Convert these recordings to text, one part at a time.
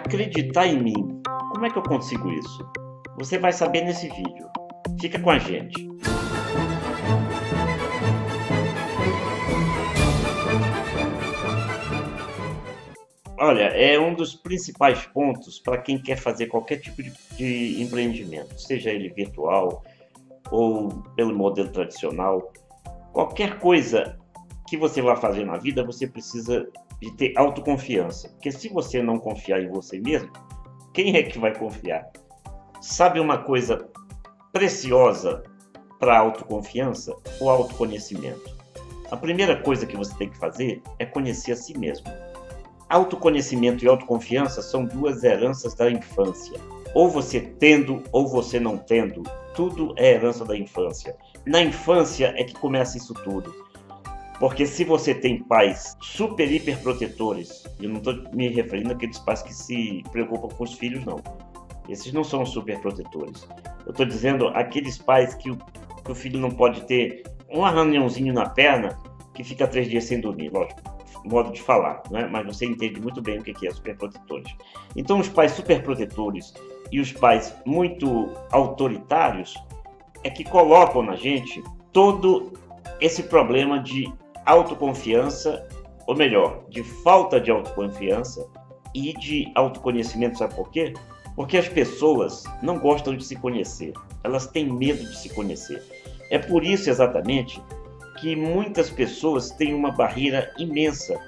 Acreditar em mim. Como é que eu consigo isso? Você vai saber nesse vídeo. Fica com a gente. Olha, é um dos principais pontos para quem quer fazer qualquer tipo de empreendimento, seja ele virtual ou pelo modelo tradicional. Qualquer coisa que você vai fazer na vida, você precisa de ter autoconfiança. Porque se você não confiar em você mesmo, quem é que vai confiar? Sabe uma coisa preciosa para a autoconfiança? O autoconhecimento. A primeira coisa que você tem que fazer é conhecer a si mesmo. Autoconhecimento e autoconfiança são duas heranças da infância. Ou você tendo, ou você não tendo. Tudo é herança da infância. Na infância é que começa isso tudo. Porque se você tem pais super, hiper protetores, eu não estou me referindo àqueles pais que se preocupam com os filhos, não. Esses não são super protetores. Eu estou dizendo aqueles pais que o filho não pode ter um arranhãozinho na perna que fica 3 dias sem dormir, lógico. Modo de falar, né? Mas você entende muito bem o que é superprotetores. Então, os pais superprotetores e os pais muito autoritários é que colocam na gente todo esse problema de autoconfiança, ou melhor, de falta de autoconfiança e de autoconhecimento. Sabe por quê? Porque as pessoas não gostam de se conhecer, elas têm medo de se conhecer. É por isso exatamente que muitas pessoas têm uma barreira imensa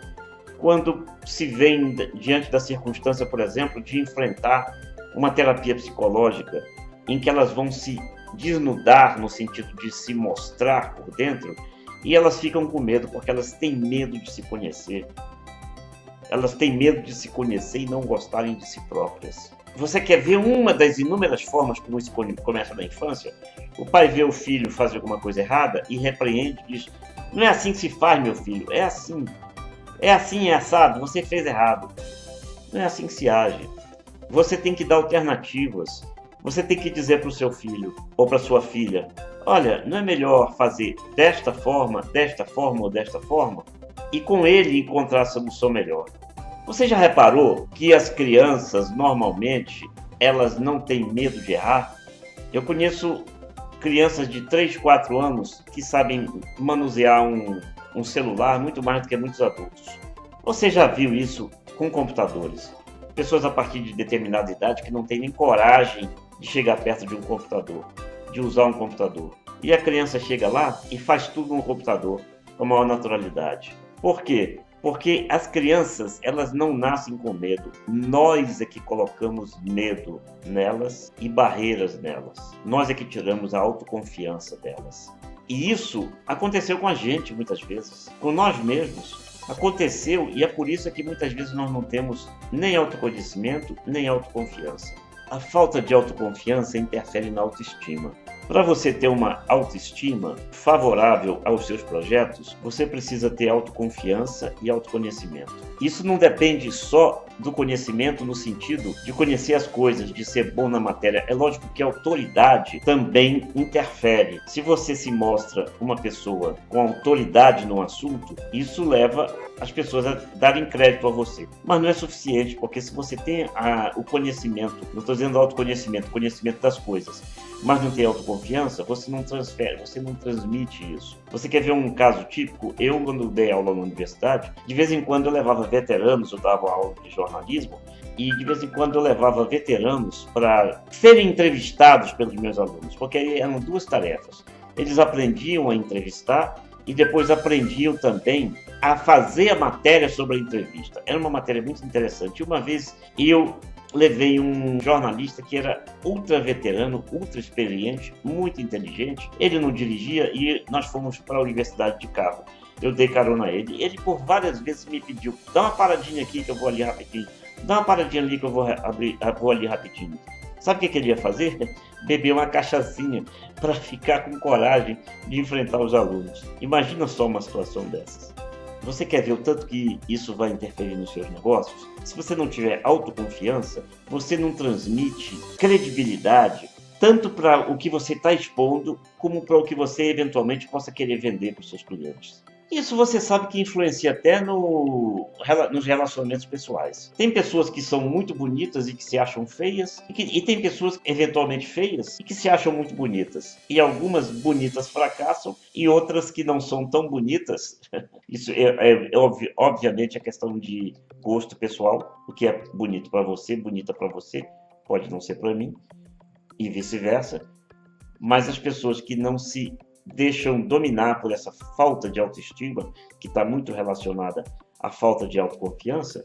quando se veem diante da circunstância, por exemplo, de enfrentar uma terapia psicológica em que elas vão se desnudar no sentido de se mostrar por dentro, e elas ficam com medo porque elas têm medo de se conhecer. Elas têm medo de se conhecer e não gostarem de si próprias. Você quer ver uma das inúmeras formas como isso começa na infância? O pai vê o filho fazer alguma coisa errada e repreende, diz: não é assim que se faz, meu filho, é assim. É assim, é assado, você fez errado. Não é assim que se age. Você tem que dar alternativas. Você tem que dizer para o seu filho ou para sua filha: olha, não é melhor fazer desta forma ou desta forma? E com ele encontrar a solução melhor. Você já reparou que as crianças, normalmente, elas não têm medo de errar? Eu conheço crianças de 3, 4 anos que sabem manusear um celular muito mais do que muitos adultos. Você já viu isso com computadores? Pessoas a partir de determinada idade que não têm nem coragem de chegar perto de um computador, de usar um computador. E a criança chega lá e faz tudo no computador com a maior naturalidade. Por quê? Porque as crianças, elas não nascem com medo. Nós é que colocamos medo nelas e barreiras nelas. Nós é que tiramos a autoconfiança delas. E isso aconteceu com a gente muitas vezes, com nós mesmos. Aconteceu, e é por isso que muitas vezes nós não temos nem autoconhecimento, nem autoconfiança. A falta de autoconfiança interfere na autoestima. Para você ter uma autoestima favorável aos seus projetos, você precisa ter autoconfiança e autoconhecimento. Isso não depende só do conhecimento no sentido de conhecer as coisas, de ser bom na matéria. É lógico que a autoridade também interfere. Se você se mostra uma pessoa com autoridade no assunto, isso leva as pessoas a darem crédito a você. Mas não é suficiente, porque se você tem o conhecimento, não estou dizendo autoconhecimento, conhecimento das coisas, mas não tem autoconfiança, você não transfere, você não transmite isso. Você quer ver um caso típico? Eu, quando dei aula na universidade, de vez em quando eu levava veteranos, eu dava aula de jornalismo, e de vez em quando eu levava veteranos para serem entrevistados pelos meus alunos, porque aí eram duas tarefas. Eles aprendiam a entrevistar e depois aprendiam também a fazer a matéria sobre a entrevista. Era uma matéria muito interessante. Uma vez eu levei um jornalista que era ultra veterano, ultra experiente, muito inteligente. Ele não dirigia e nós fomos para a universidade de carro. Eu dei carona a ele. Ele por várias vezes me pediu: dá uma paradinha aqui que eu vou ali rapidinho. Dá uma paradinha ali que eu vou ali rapidinho. Sabe o que ele ia fazer? Beber uma cachaçinha para ficar com coragem de enfrentar os alunos. Imagina só uma situação dessas. Você quer ver o tanto que isso vai interferir nos seus negócios? Se você não tiver autoconfiança, você não transmite credibilidade tanto para o que você está expondo, como para o que você eventualmente possa querer vender para os seus clientes. Isso você sabe que influencia até nos relacionamentos pessoais. Tem pessoas que são muito bonitas e que se acham feias, e tem pessoas eventualmente feias e que se acham muito bonitas. E algumas bonitas fracassam e outras que não são tão bonitas. Isso obviamente é questão de gosto pessoal. O que é bonito para você, bonita para você, pode não ser para mim, e vice-versa. Mas as pessoas que não se deixam dominar por essa falta de autoestima, que está muito relacionada à falta de autoconfiança,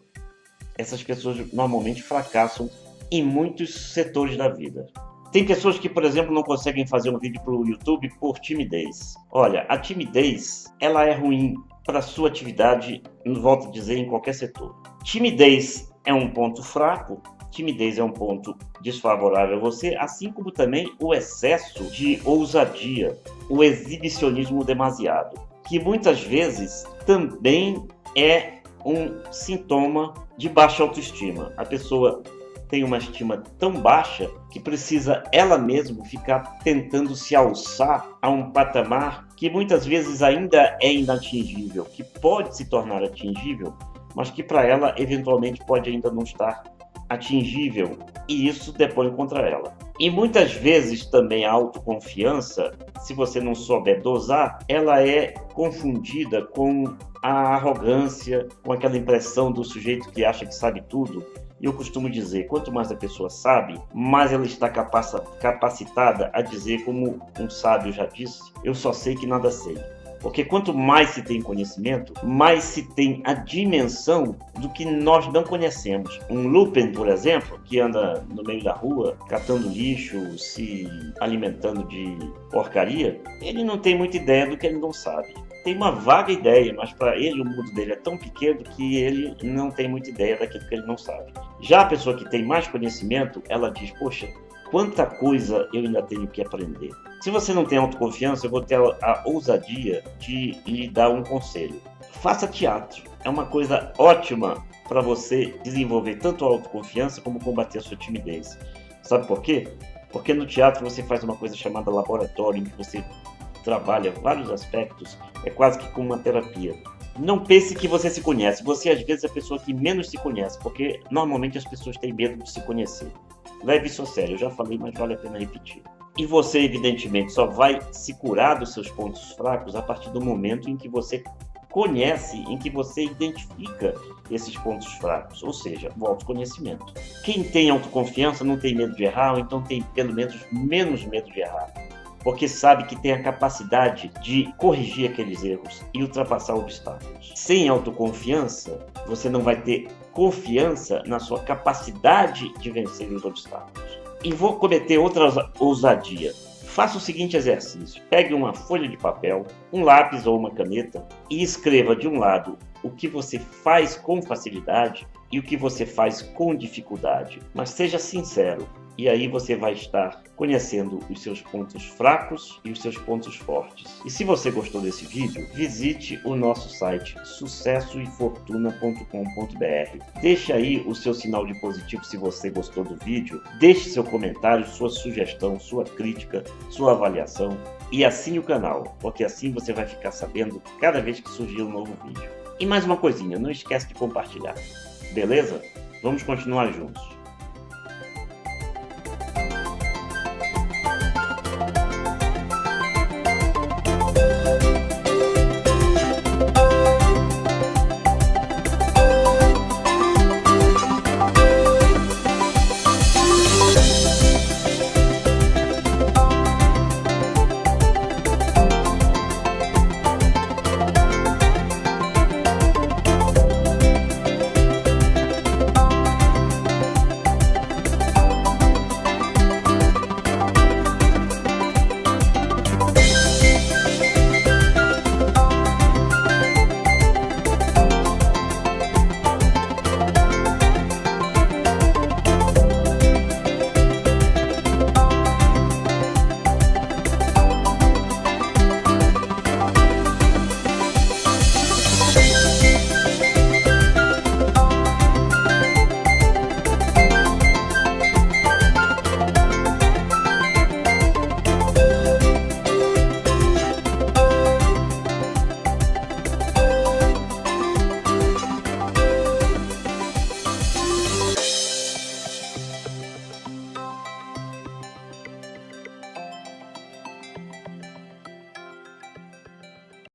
essas pessoas normalmente fracassam em muitos setores da vida. Tem pessoas que, por exemplo, não conseguem fazer um vídeo para o YouTube por timidez. Olha, a timidez, ela é ruim para a sua atividade, volto a dizer, em qualquer setor. Timidez é um ponto fraco, timidez é um ponto desfavorável a você, assim como também o excesso de ousadia, o exibicionismo demasiado, que muitas vezes também é um sintoma de baixa autoestima. A pessoa tem uma estima tão baixa que precisa ela mesma ficar tentando se alçar a um patamar que muitas vezes ainda é inatingível, que pode se tornar atingível, mas que para ela eventualmente pode ainda não estar atingível, e isso depõe contra ela. E muitas vezes também a autoconfiança, se você não souber dosar, ela é confundida com a arrogância, com aquela impressão do sujeito que acha que sabe tudo. E eu costumo dizer, quanto mais a pessoa sabe, mais ela está capacitada a dizer, como um sábio já disse, eu só sei que nada sei. Porque quanto mais se tem conhecimento, mais se tem a dimensão do que nós não conhecemos. Um Lupin, por exemplo, que anda no meio da rua, catando lixo, se alimentando de porcaria, ele não tem muita ideia do que ele não sabe. Tem uma vaga ideia, mas para ele o mundo dele é tão pequeno que ele não tem muita ideia daquilo que ele não sabe. Já a pessoa que tem mais conhecimento, ela diz, poxa, quanta coisa eu ainda tenho que aprender. Se você não tem autoconfiança, eu vou ter a ousadia de lhe dar um conselho. Faça teatro. É uma coisa ótima para você desenvolver tanto a autoconfiança como combater a sua timidez. Sabe por quê? Porque no teatro você faz uma coisa chamada laboratório, em que você trabalha vários aspectos, é quase que como uma terapia. Não pense que você se conhece. Você, às vezes, é a pessoa que menos se conhece, porque normalmente as pessoas têm medo de se conhecer. Leve isso a sério, eu já falei, mas vale a pena repetir. E você, evidentemente, só vai se curar dos seus pontos fracos a partir do momento em que você conhece, em que você identifica esses pontos fracos, ou seja, o autoconhecimento. Quem tem autoconfiança não tem medo de errar, ou então tem pelo menos medo de errar, porque sabe que tem a capacidade de corrigir aqueles erros e ultrapassar obstáculos. Sem autoconfiança, você não vai ter confiança na sua capacidade de vencer os obstáculos. E vou cometer outra ousadia. Faça o seguinte exercício. Pegue uma folha de papel, um lápis ou uma caneta e escreva de um lado o que você faz com facilidade e o que você faz com dificuldade. Mas seja sincero. E aí você vai estar conhecendo os seus pontos fracos e os seus pontos fortes. E se você gostou desse vídeo, visite o nosso site sucessoefortuna.com.br. Deixe aí o seu sinal de positivo se você gostou do vídeo. Deixe seu comentário, sua sugestão, sua crítica, sua avaliação. E assine o canal, porque assim você vai ficar sabendo cada vez que surgir um novo vídeo. E mais uma coisinha, não esquece de compartilhar. Beleza? Vamos continuar juntos.